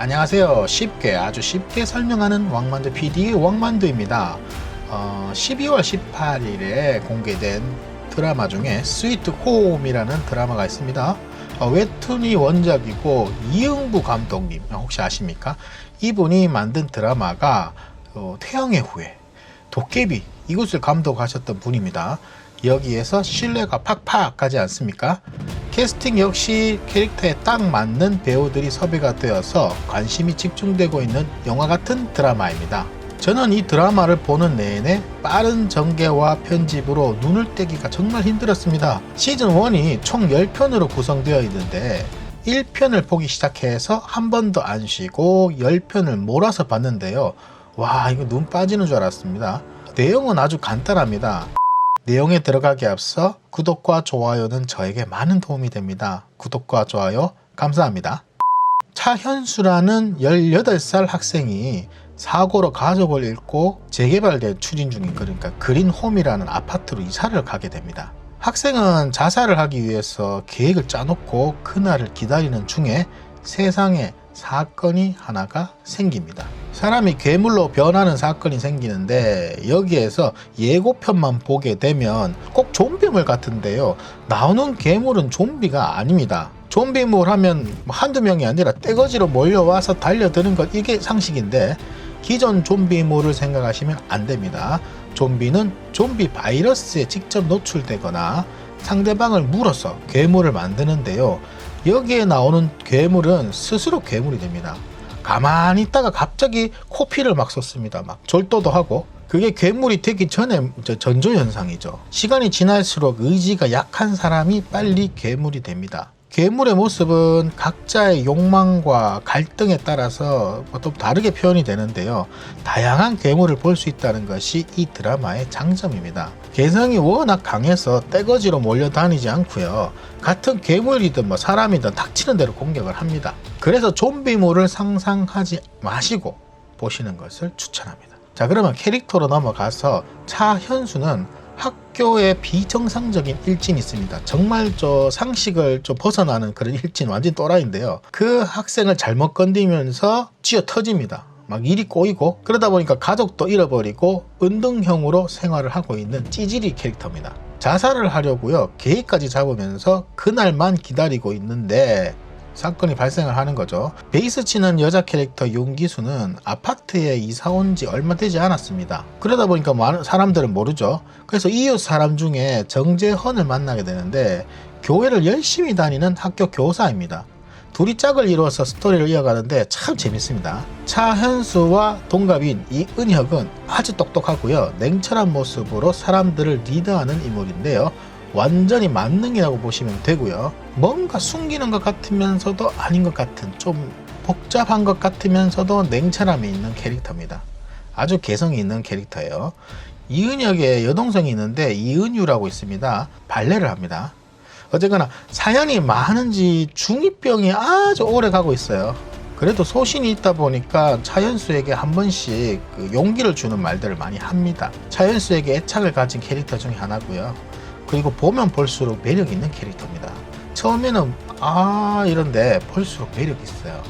안녕하세요. 아주 쉽게 설명하는 왕만두 PD의 왕만두입니다. 12월 18일에 공개된 드라마 중에 스위트 홈이라는 드라마가 있습니다. 웹툰이 원작이고 이응부 감독님 혹시 아십니까? 이분이 만든 드라마가 태양의 후예, 도깨비 이것을 감독하셨던 분입니다. 여기에서 신뢰가 팍팍 가지 않습니까? 캐스팅 역시 캐릭터에 딱 맞는 배우들이 섭외가 되어서 관심이 집중되고 있는 영화 같은 드라마입니다. 저는 이 드라마를 보는 내내 빠른 전개와 편집으로 눈을 떼기가 정말 힘들었습니다. 시즌 1이 총 10편으로 구성되어 있는데 1편을 보기 시작해서 한 번도 안 쉬고 10편을 몰아서 봤는데요. 와, 이거 눈 빠지는 줄 알았습니다. 내용은 아주 간단합니다. 내용에 들어가기 앞서 구독과 좋아요는 저에게 많은 도움이 됩니다. 구독과 좋아요 감사합니다. 차현수라는 18살 학생이 사고로 가족을 잃고 재개발된 추진 중인 그러니까 그린홈이라는 아파트로 이사를 가게 됩니다. 학생은 자살을 하기 위해서 계획을 짜놓고 그날을 기다리는 중에 세상에 사건이 하나가 생깁니다. 사람이 괴물로 변하는 사건이 생기는데 여기에서 예고편만 보게 되면 꼭 좀비물 같은데요. 나오는 괴물은 좀비가 아닙니다. 좀비물 하면 한두 명이 아니라 떼거지로 몰려와서 달려드는 것 이게 상식인데 기존 좀비물을 생각하시면 안 됩니다. 좀비는 좀비 바이러스에 직접 노출되거나 상대방을 물어서 괴물을 만드는데요. 여기에 나오는 괴물은 스스로 괴물이 됩니다. 가만히 있다가 갑자기 코피를 막 쏟습니다. 막 졸도도 하고 그게 괴물이 되기 전에 전조현상이죠. 시간이 지날수록 의지가 약한 사람이 빨리 괴물이 됩니다. 괴물의 모습은 각자의 욕망과 갈등에 따라서 또 다르게 표현이 되는데요. 다양한 괴물을 볼 수 있다는 것이 이 드라마의 장점입니다. 개성이 워낙 강해서 떼거지로 몰려다니지 않고요. 같은 괴물이든 사람이든 닥치는 대로 공격을 합니다. 그래서 좀비물을 상상하지 마시고 보시는 것을 추천합니다. 자, 그러면 캐릭터로 넘어가서 차현수는 학교에 비정상적인 일진이 있습니다. 정말 상식을 벗어나는 그런 일진, 완전 또라이인데요. 그 학생을 잘못 건드리면서 쥐어 터집니다. 막 일이 꼬이고 그러다 보니까 가족도 잃어버리고 은등형으로 생활을 하고 있는 찌질이 캐릭터입니다. 자살을 하려고요. 계획까지 잡으면서 그날만 기다리고 있는데 사건이 발생을 하는 거죠. 베이스 치는 여자 캐릭터 윤기수는 아파트에 이사 온 지 얼마 되지 않았습니다. 그러다 보니까 많은 사람들은 모르죠. 그래서 이웃 사람 중에 정재헌을 만나게 되는데 교회를 열심히 다니는 학교 교사입니다. 둘이 짝을 이루어서 스토리를 이어가는데 참 재밌습니다. 차현수와 동갑인 이은혁은 아주 똑똑하고요. 냉철한 모습으로 사람들을 리드하는 인물인데요. 완전히 만능이라고 보시면 되고요. 뭔가 숨기는 것 같으면서도 아닌 것 같은 좀 복잡한 것 같으면서도 냉철함이 있는 캐릭터입니다. 아주 개성이 있는 캐릭터예요. 이은혁의 여동생이 있는데 이은유라고 있습니다. 발레를 합니다. 어쨌거나 사연이 많은지 중2병이 아주 오래 가고 있어요. 그래도 소신이 있다 보니까 차현수에게 한 번씩 용기를 주는 말들을 많이 합니다. 차현수에게 애착을 가진 캐릭터 중에 하나고요. 그리고 보면 볼수록 매력 있는 캐릭터입니다. 처음에는 이런데 볼수록 매력 있어요.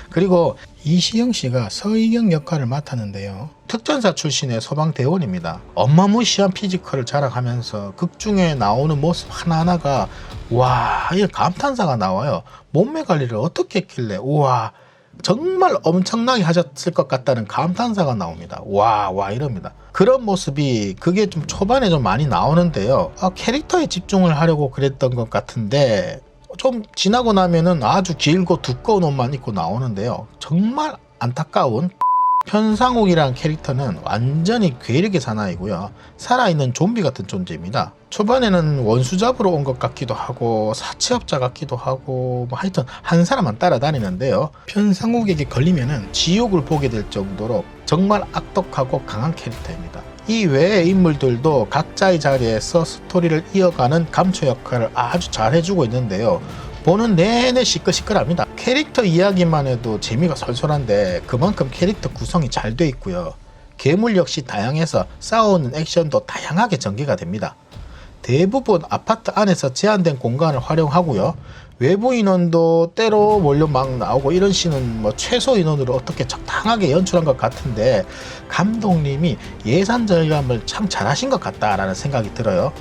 그리고 이시영 씨가 서희경 역할을 맡았는데요. 특전사 출신의 소방대원입니다. 어마무시한 피지컬을 자랑하면서 극중에 나오는 모습 하나하나가 와, 이게 감탄사가 나와요. 몸매 관리를 어떻게 했길래 우와 정말 엄청나게 하셨을 것 같다는 감탄사가 나옵니다. 와 이럽니다. 그런 모습이 그게 좀 초반에 좀 많이 나오는데요. 캐릭터에 집중을 하려고 그랬던 것 같은데 좀 지나고 나면은 아주 길고 두꺼운 옷만 입고 나오는데요. 정말 안타까운 편상욱이라는 캐릭터는 완전히 괴력의 사나이고요. 살아있는 좀비 같은 존재입니다. 초반에는 원수 잡으러 온 것 같기도 하고 사채업자 같기도 하고 하여튼 한 사람만 따라다니는데요. 편상욱에게 걸리면은 지옥을 보게 될 정도로 정말 악독하고 강한 캐릭터입니다. 이 외의 인물들도 각자의 자리에서 스토리를 이어가는 감초 역할을 아주 잘 해주고 있는데요. 보는 내내 시끌시끌합니다. 캐릭터 이야기만 해도 재미가 솔솔한데 그만큼 캐릭터 구성이 잘 돼 있고요. 괴물 역시 다양해서 싸우는 액션도 다양하게 전개가 됩니다. 대부분 아파트 안에서 제한된 공간을 활용하고요. 외부 인원도 때로 몰려 막 나오고 이런 씬은 뭐 최소 인원으로 어떻게 적당하게 연출한 것 같은데 감독님이 예산 절감을 참 잘하신 것 같다라는 생각이 들어요.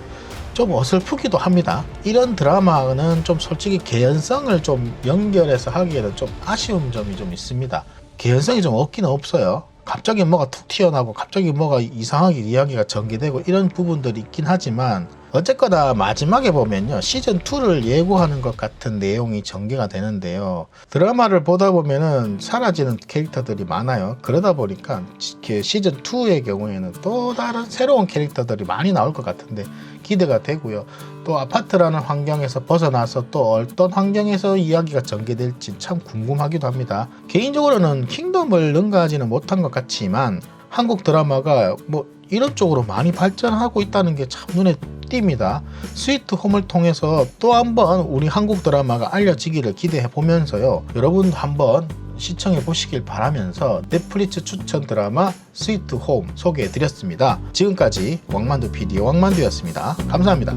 좀 어설프기도 합니다. 이런 드라마는 좀 솔직히 개연성을 좀 연결해서 하기에는 좀 아쉬운 점이 좀 있습니다. 개연성이 좀 없기는 없어요. 갑자기 뭐가 툭 튀어나오고 갑자기 뭐가 이상하게 이야기가 전개되고 이런 부분들이 있긴 하지만 어쨌거나 마지막에 보면요, 시즌2를 예고하는 것 같은 내용이 전개가 되는데요. 드라마를 보다 보면은 사라지는 캐릭터들이 많아요. 그러다 보니까 시즌2의 경우에는 또 다른 새로운 캐릭터들이 많이 나올 것 같은데 기대가 되고요. 또 아파트라는 환경에서 벗어나서 또 어떤 환경에서 이야기가 전개될지 참 궁금하기도 합니다. 개인적으로는 킹덤을 능가하지는 못한 것 같지만 한국 드라마가 뭐 이런 쪽으로 많이 발전하고 있다는 게 참 눈에 띕니다. 스위트 홈을 통해서 또 한번 우리 한국 드라마가 알려지기를 기대해 보면서요. 여러분도 한번 시청해 보시길 바라면서 넷플릭스 추천 드라마 스위트 홈 소개해 드렸습니다. 지금까지 왕만두 PD 왕만두였습니다. 감사합니다.